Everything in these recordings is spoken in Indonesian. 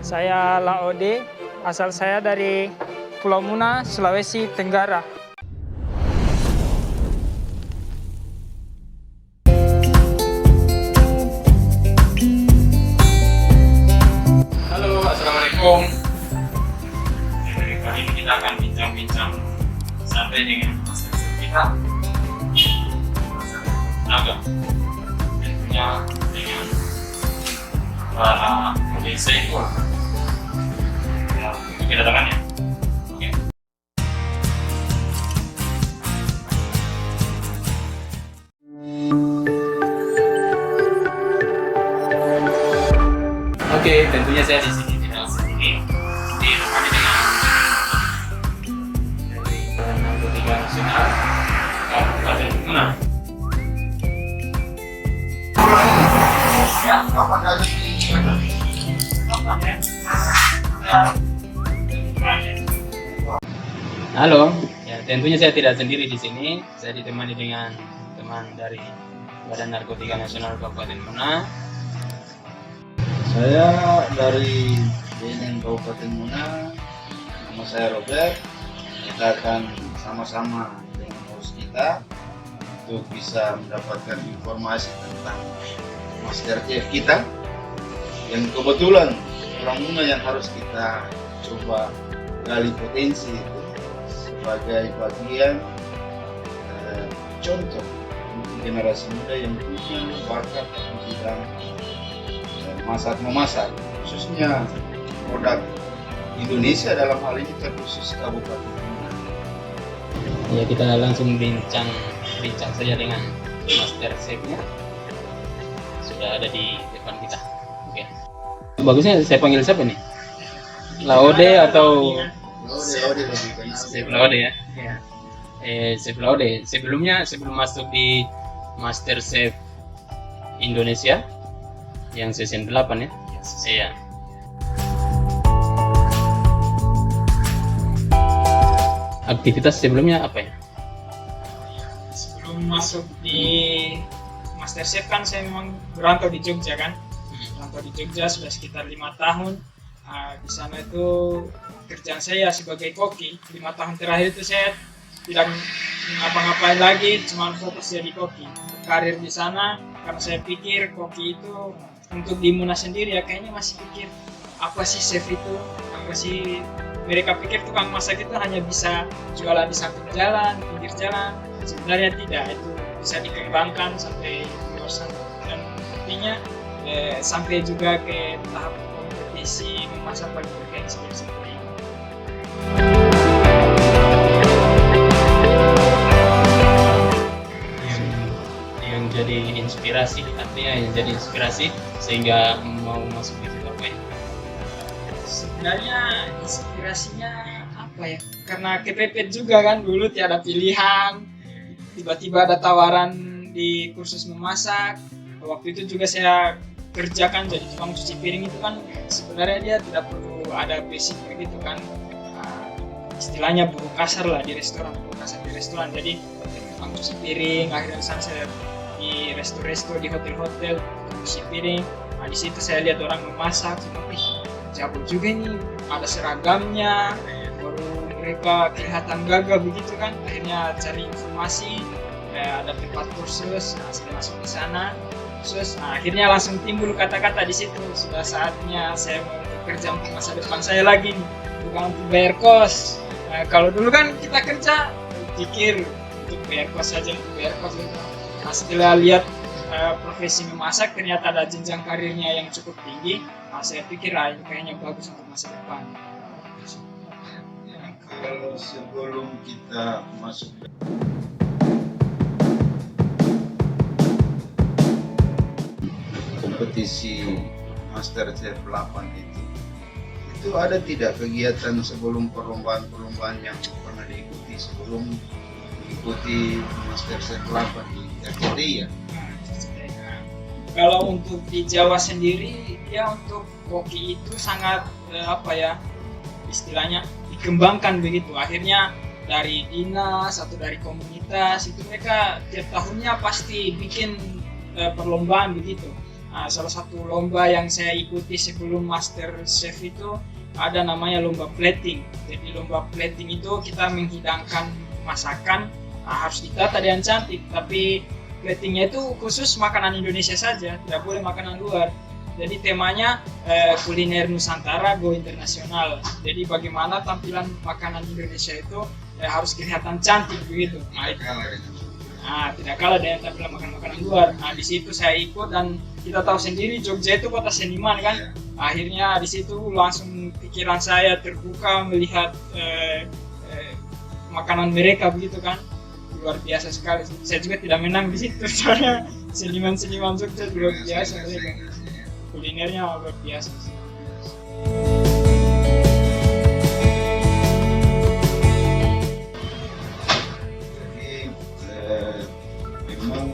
Saya Laode, asal saya dari Pulau Muna, Sulawesi Tenggara. Halo, assalamualaikum. Kali ini kita akan bincang-bincang santai dengan master kita, tenaga, tentunya dengan para pemirsa itu yang kedatangannya. Oke. Oke, tentunya saya di sini tidak sendiri, ditemani dengan dari Narkotika Nasional Kabupaten Muna. Halo, ya tentunya saya tidak sendiri di sini. Saya ditemani dengan teman dari Badan Narkotika Nasional Kabupaten Muna. Saya dari BNN Kabupaten Muna, nama saya Robert. Kita akan sama-sama dengan host kita untuk bisa mendapatkan informasi tentang Master Chef kita yang kebetulan orang Muna yang harus kita coba gali potensi itu sebagai bagian contoh untuk generasi muda yang punya bakat di bidang masak-memasak, khususnya produk Indonesia dalam hal ini terkhusus Kabupaten Muna. Ya, kita langsung bincang saja dengan Master Chef-nya. Sudah ada di depan kita. Oke. Bagusnya saya panggil siapa nih? Laode atau Laode lebih kenal. Chef Laode ya? Ya. Chef Laode, sebelum masuk di Master Chef Indonesia yang season 8 ya? Iya. Aktivitas sebelumnya apa ya? Sebelum masuk di MasterChef kan saya memang berantau di Jogja kan. Berantau di Jogja sudah sekitar 5 tahun. Di sana itu kerjaan saya sebagai koki. 5 tahun terakhir itu saya tidak ngapa-ngapain lagi, cuma fokus jadi koki. Karir di sana karena saya pikir koki itu untuk di Muna sendiri ya kayaknya masih pikir apa sih chef itu, apa sih mereka pikir tukang masak itu hanya bisa jualan di samping jalan, pinggir jalan. Sebenarnya tidak, itu bisa dikembangkan sampai luar sana dan intinya sampai juga ke tahap kompetisi memasak bagi bergengsi seperti ini. Yang jadi inspirasi, artinya yang jadi inspirasi sehingga mau masuk di situ apa ya? Sebenarnya inspirasinya apa ya? Karena kepepet juga kan dulu tiada pilihan. Tiba-tiba ada tawaran di kursus memasak. Waktu itu juga saya kerjakan jadi tukang cuci piring itu kan sebenarnya dia tidak perlu ada basic begitu kan. Istilahnya buruh kasar lah di restoran, buruh kasar di restoran. Jadi tukang cuci piring, akhirnya saya di resto-resto, di hotel-hotel cuci piring. Nah, di situ saya lihat orang memasak, seperti jago juga nih, ada seragamnya, baru mereka kelihatan gagah begitu kan. Akhirnya cari informasi, ada tempat kursus, nah, saya masuk di sana. Terus, nah, akhirnya langsung timbul kata-kata di situ. Sudah saatnya saya mau bekerja untuk masa depan saya lagi nih, bukan untuk bayar kos. Nah, kalau dulu kan kita kerja pikir untuk bayar kos saja, untuk bayar kos gitu. Nah, setelah lihat profesi memasak ternyata ada jenjang karirnya yang cukup tinggi. Nah, saya pikir ini kayaknya bagus untuk masa depan. Kalau sebelum kita masuk kompetisi Master Chef 8 itu ada tidak kegiatan sebelum perlombaan yang pernah diikuti sebelum mengikuti Master Chef 8 di RCTI ya? Kalau untuk di Jawa sendiri ya untuk koki itu sangat istilahnya dikembangkan begitu. Akhirnya dari dinas atau dari komunitas itu mereka tiap tahunnya pasti bikin perlombaan begitu. Nah, salah satu lomba yang saya ikuti sebelum Master Chef itu ada namanya lomba plating. Jadi lomba plating itu kita menghidangkan masakan, harus ditata dengan cantik, tapi platingnya itu khusus makanan Indonesia saja, tidak boleh makanan luar. Jadi temanya kuliner Nusantara go internasional. Jadi bagaimana tampilan makanan Indonesia itu harus kelihatan cantik begitu. Tidak kalah dengan tampilan makanan luar. Nah, di situ saya ikut dan kita tahu sendiri Jogja itu kota seniman kan. Akhirnya di situ langsung pikiran saya terbuka melihat makanan mereka begitu kan. Luar biasa sekali. Saya juga tidak menang di situ soalnya seniman-seniman Jogja luar biasa mereka. Kulinernya luar biasa. Jadi memang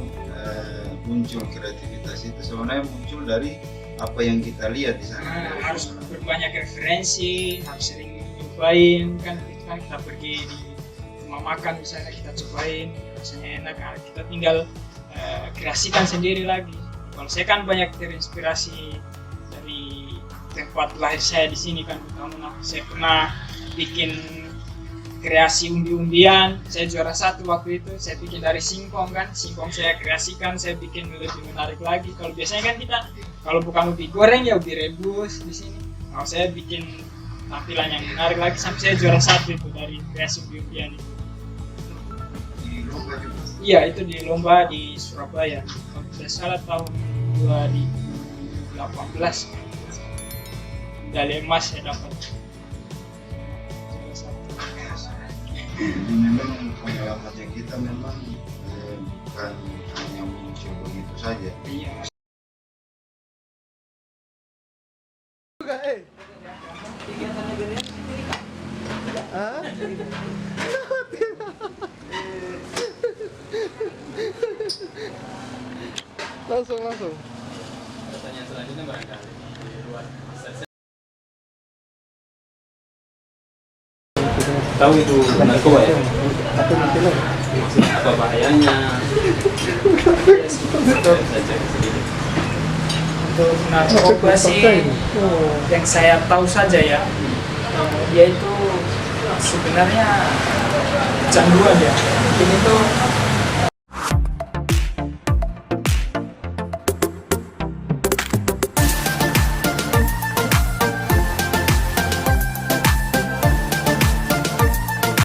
muncul kreativitas itu sebenarnya muncul dari apa yang kita lihat di sana. Harus berbanyak referensi, harus sering nyobain kan. Itu kan kita pergi di rumah makan misalnya kita cobain, rasanya enak, kita tinggal kreasikan sendiri lagi. Kalau saya kan banyak terinspirasi dari tempat lahir saya di sini kan, pertama saya pernah bikin kreasi undi-undian, saya juara 1 waktu itu, saya bikin dari singkong kan, singkong saya kreasikan, saya bikin lebih menarik lagi. Kalau biasanya kan kita kalau bukan ubi goreng ya ubi rebus di sini. Kalau saya bikin tampilan yang menarik lagi sampai saya juara 1 itu dari kreasi undi-undian itu. Di lomba juga. Iya, itu di lomba di Surabaya. Kalau tidak salah tahun 2018. Medali emas saya dapat. Jadi memang pengalaman kita memang bukan hanya muncul begitu saja. Iya. Langsung. Pertanyaan selanjutnya barangkali di luar Master tahu itu narkoba ya? Apa bahayanya? Untuk narkoba sih yang saya tahu saja ya, dia itu sebenarnya kecanduan ya. Mungkin itu